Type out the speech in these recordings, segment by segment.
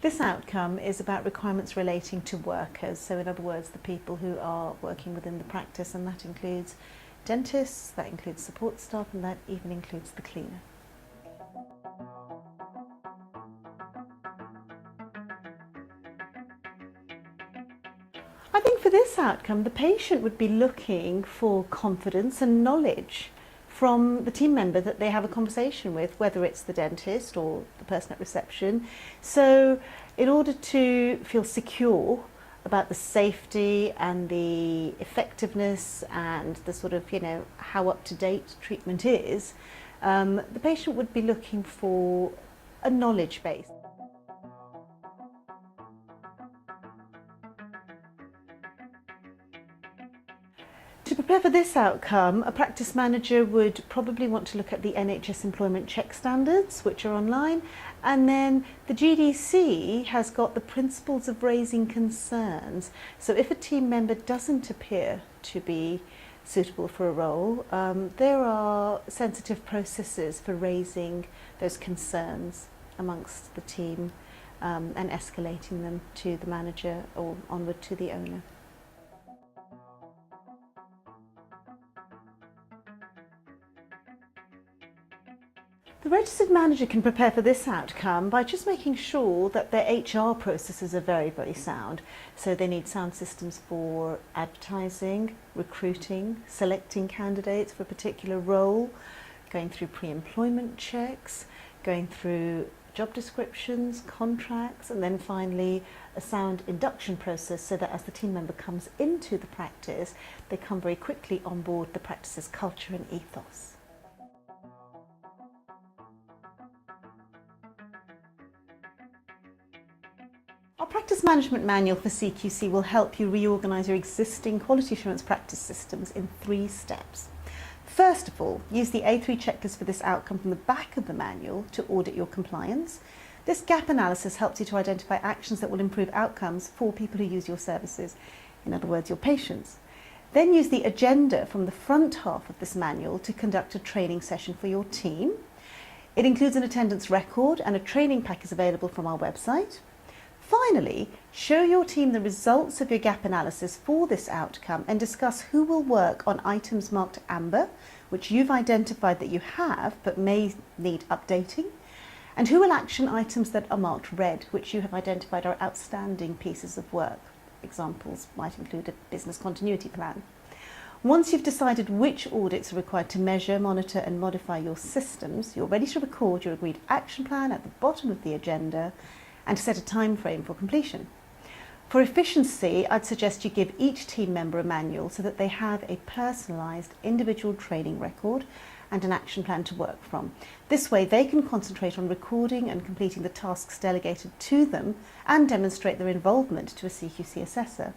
This outcome is about requirements relating to workers, so in other words the people who are working within the practice, and that includes dentists, that includes support staff, and that even includes the cleaner. I think for this outcome the patient would be looking for confidence and knowledge from the team member that they have a conversation with, whether it's the dentist or the person at reception. So in order to feel secure about the safety and the effectiveness and the sort of, how up-to-date treatment is, the patient would be looking for a knowledge base. To prepare for this outcome, a practice manager would probably want to look at the NHS employment check standards, which are online, and then the GDC has got the principles of raising concerns. So if a team member doesn't appear to be suitable for a role, there are sensitive processes for raising those concerns amongst the team and escalating them to the manager or onward to the owner. The registered manager can prepare for this outcome by just making sure that their HR processes are very, very sound. So they need sound systems for advertising, recruiting, selecting candidates for a particular role, going through pre-employment checks, going through job descriptions, contracts, and then finally a sound induction process so that as the team member comes into the practice, they come very quickly on board the practice's culture and ethos. Our practice management manual for CQC will help you reorganise your existing quality assurance practice systems in 3 steps. First of all, use the A3 checklist for this outcome from the back of the manual to audit your compliance. This gap analysis helps you to identify actions that will improve outcomes for people who use your services, in other words, your patients. Then use the agenda from the front half of this manual to conduct a training session for your team. It includes an attendance record, and a training pack is available from our website. Finally, show your team the results of your gap analysis for this outcome and discuss who will work on items marked amber, which you've identified that you have but may need updating, and who will action items that are marked red, which you have identified are outstanding pieces of work. Examples might include a business continuity plan. Once you've decided which audits are required to measure, monitor and modify your systems, you're ready to record your agreed action plan at the bottom of the agenda and to set a time frame for completion. For efficiency, I'd suggest you give each team member a manual so that they have a personalised individual training record and an action plan to work from. This way they can concentrate on recording and completing the tasks delegated to them and demonstrate their involvement to a CQC assessor.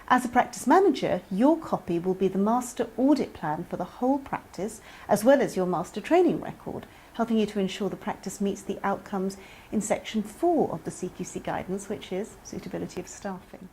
As a practice manager, your copy will be the master audit plan for the whole practice, as well as your master training record, helping you to ensure the practice meets the outcomes in section 4 of the CQC guidance, which is suitability of staffing.